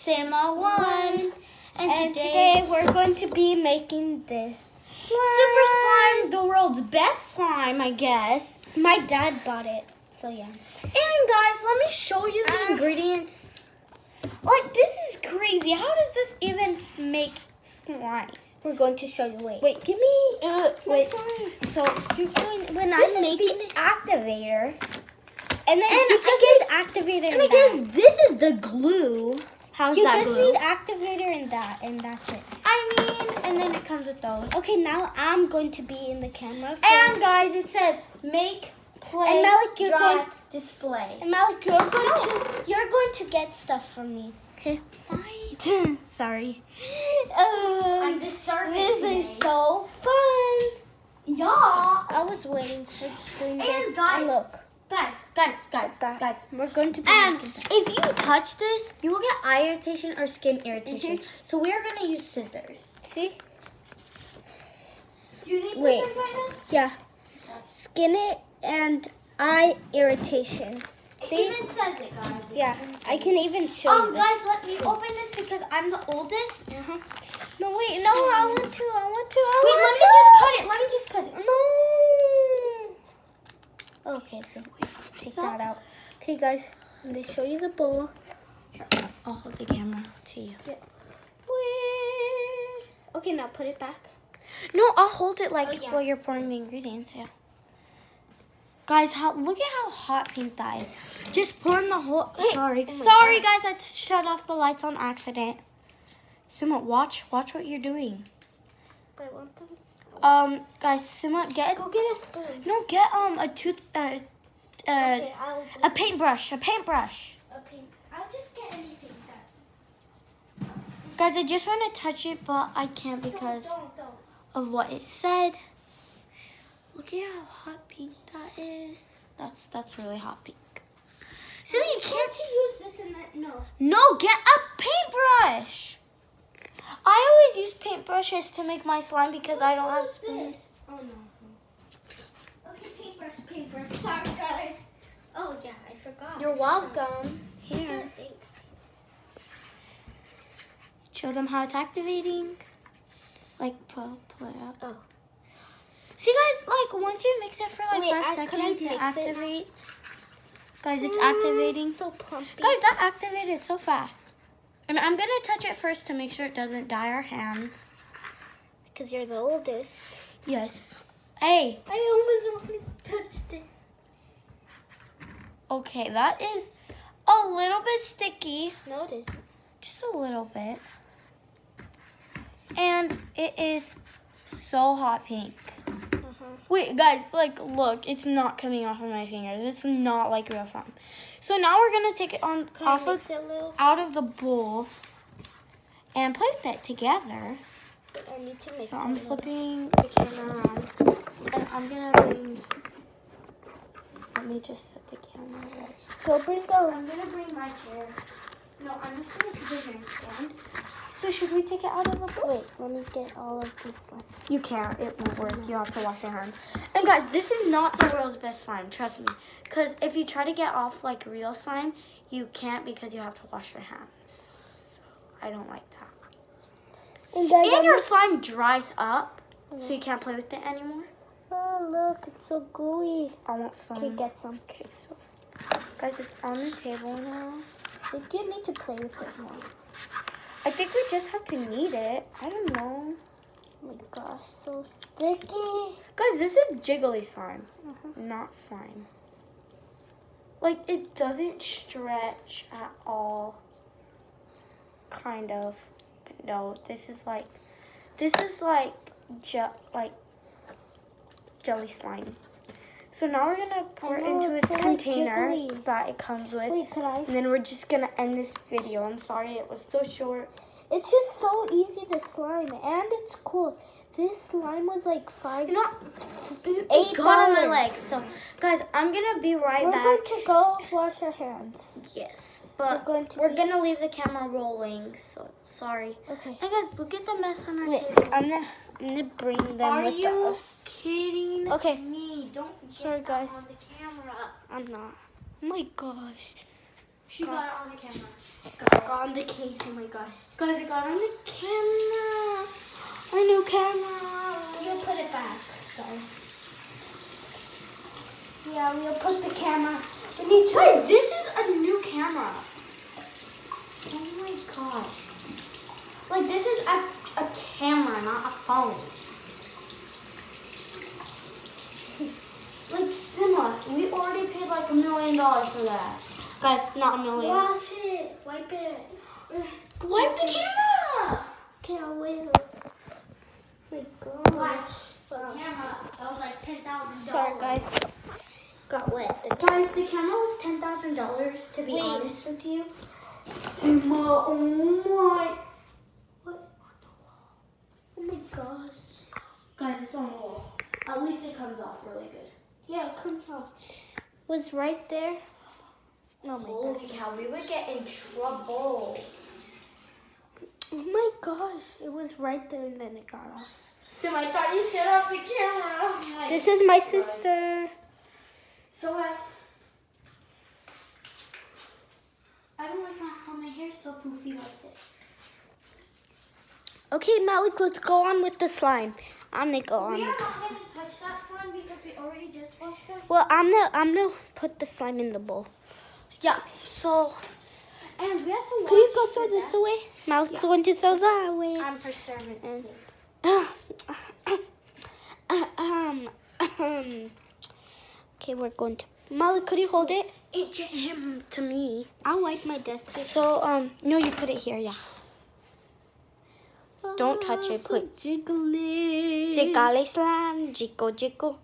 Sima1. And today we're going to be making this Super Slime, the world's best slime, I guess. My dad bought it, so yeah. And guys, let me show you the ingredients. Like, this is crazy. How does this even make slime? We're going to show you. Wait, give me. Wait. Slime. So you're going when This I'm is making the activator. and then you just need activator. And I guess this is the glue. How's you that just glue? need activator and that, and that's it. I mean, and then it comes with those. Okay, now I'm going to be in the camera. And guys, it says make, play, And Malik, you're draw, display. And Malik, you're going to get stuff from me. Okay, fine. Sorry. I'm deserving. This is so fun. Yeah. I was waiting for doing this. And guys, And look. Guys. We're going to be And making that. if you touch this, you will get eye irritation or skin irritation. So we are gonna use scissors. See? Do you need Wait. scissors right now? Yeah. Skin it and eye irritation. It See? even says it, guys. Yeah. I can even show you. Guys, let me open this because I'm the oldest. No, wait. No, I want to. Wait, let me just cut it. No. Okay, so take that out. Okay, guys, I'm gonna show you the bowl. Here, I'll hold the camera to you. Yeah. Okay, now put it back. No, I'll hold it like yeah. while you're pouring the ingredients. Yeah. Guys, look at how hot pink that is. Just pour in the whole. Sorry, oh my sorry, gosh. guys. I shut off the lights on accident. Sima, watch what you're doing. I want them. Guys, Sima, get Go get a spoon. no, get a tooth, Okay, a paintbrush, Okay, I'll just get anything. Guys, I just want to touch it, but I can't because Don't. of what it said. Look at how hot pink that is. That's really hot pink. So you can't use this in the No, get a paintbrush. I always use paintbrushes to make my slime because I don't have spoons. Oh no. Okay, paintbrush. Sorry, guys. Oh yeah, I forgot. You're welcome. Here. Thanks. Show them how it's activating. Like, pull it up. Oh. See, guys, like, once you mix it for like Wait, 5 could I seconds, it mix it? activates. Guys, it's activating. So plumpy. Guys, that activated so fast. And I'm going to touch it first to make sure it doesn't dye our hands. Because you're the oldest. Yes. Hey. I almost touched it. Okay, that is a little bit sticky. No, it isn't. Just a little bit. And it is so hot pink. Wait, guys, like, look, it's not coming off of my fingers. It's not like real slime. So now we're gonna take it out of the bowl and play with it together. I need to mix So it I'm a little. flipping the camera around, and I'm gonna bring. Let me just set the camera right. I'm gonna bring my chair. No, I'm just gonna put it in stand. So should we take it out of the bowl? Wait, let me get all of this slime. You can't. It won't work. You have to wash your hands. And guys, this is not the world's best slime. Trust me. Because if you try to get off like real slime, you can't because you have to wash your hands. I don't like that. And guys, And your slime dries up, so you can't play with it anymore. oh look, it's so gooey. I want some. Okay, get some. Okay, so guys, it's on the table now. I think you need to play with it more. I think we just have to knead it. I don't know. Oh my gosh, so sticky. Guys, this is jiggly slime, not slime. Like, it doesn't stretch at all. Kind of. But no, this is like jelly slime. So now we're gonna pour it into its it's so container jiggly. that it comes with. Wait, could I? And then we're just gonna end this video. I'm sorry it was so short. It's just so easy to slime, and it's cool. This slime was like $8. It got on my legs. So, guys, I'm gonna be right We're back. going to go wash our hands. Yes, but We're we're gonna leave the camera rolling. So sorry. Okay. Hey guys, look at the mess on our Wait, table. I'm gonna bring them Are with you us. kidding Okay. me? Don't get Sorry, that guys. on the camera. I'm not. Oh my gosh. She got it on the camera. Got on the case. Oh my gosh. Guys, I got it on the camera. Our new camera. We'll put it back, guys. Yeah, we'll put the camera. We need to. Wait, this is a new camera. Oh my god. Like, this is a camera, not a phone. Like, Simma, we already paid like $1 million for that. Guys, not $1 million. Wash it. Wipe it. Wipe the camera! Can't wait. My god. Wash the camera. That was like $10,000. Sorry, guys. Got wet. Guys, the camera was $10,000, to be Wait. honest with you. Simma, oh my. What? Oh my gosh. Guys, it's on the wall. At least it comes off really good. Yeah, it comes off. Was right there. Oh my Holy gosh. cow, we would get in trouble. Oh my gosh. It was right there and then it got off. Sim, I thought you shut off the camera. Oh my This is my God. sister. So guys, I don't like how my hair is so poofy like this. Okay, Malik, let's go on with the slime. I'm gonna go on We are with the not slime. going to touch that slime because we already just washed it. Well, I'm gonna put the slime in the bowl. Yeah, so, and we have to wash Could you go throw the this desk. away? Malik's going to throw that away. I'm her servant. Okay, we're going to. Malik, could you hold it? It's him to me. I'll wipe my desk. So, no, you put it here, yeah. Don't touch it, so please. jiggly. Jiggly slime, jiggle jiggle.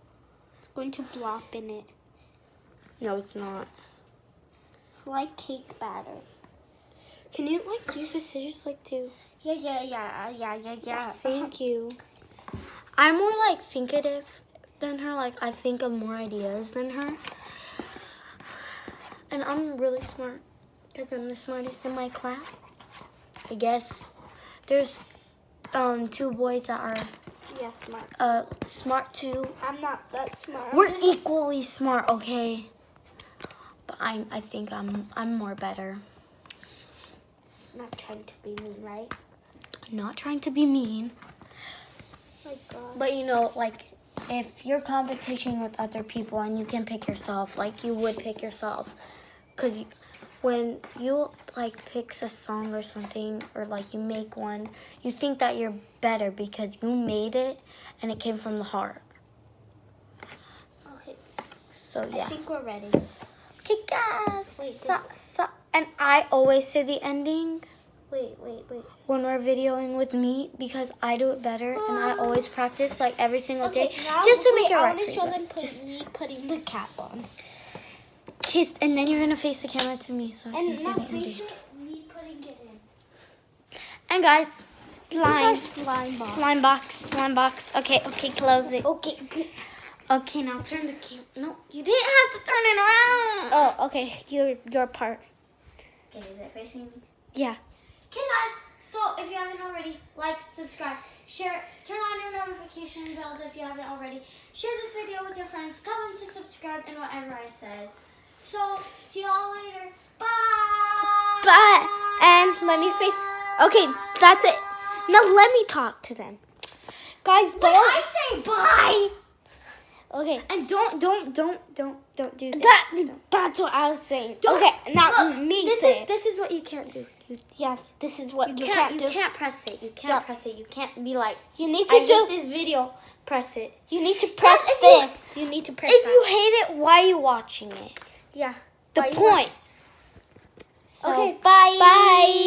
It's going to blop in it. No, it's not. It's like cake batter. Can you, like, use the scissors, like, to... Yeah. Thank you. I'm more, like, thinkative than her. Like, I think of more ideas than her. And I'm really smart because I'm the smartest in my class. I guess there's 2 boys that are Yeah, smart. smart too. I'm not that smart. We're equally smart, okay? But I think I'm more better. not trying to be mean, right? I'm not trying to be mean. Oh my God. But you know, like, if you're competition with other people and you can pick yourself, like, you would pick yourself. Because when you, like, pick a song or something, or, like, you make one, you think that you're better because you made it and it came from the heart. Okay, So, I yeah. think we're ready. Okay, guys. Wait, And I always say the ending Wait. when we're videoing with me because I do it better and I always practice, like, every single day now, just to make it I right want for to you show guys. them Just me putting the cap on. kiss, and then you're gonna face the camera to me so I can And see now the face ending. it, me putting it in. And guys, slime, Slime box. slime box. Okay, close it. Okay, good. Okay, now turn the camera. No, you didn't have to turn it around. Oh, okay, your part. Okay, is it facing me? Yeah. Okay, guys. So if you haven't already, like, subscribe, share, turn on your notification bells if you haven't already. Share this video with your friends. Tell them to subscribe and whatever I said. So see y'all later. Bye. But, and let me face. Okay, that's it. Now let me talk to them. Guys, When don't. I say bye. Okay. And don't do this. That's what I was saying. Don't- Okay, now Look, me say it. this is what you can't do. Yeah, this is what you You can't do. can't press it. You can't Yeah. press it. You can't be like, You need to I hate do. this video. Press it. You need to press if you- this. You need to press If that. you hate it, why are you watching it? Yeah. The Why you point. So, Okay, bye. Bye.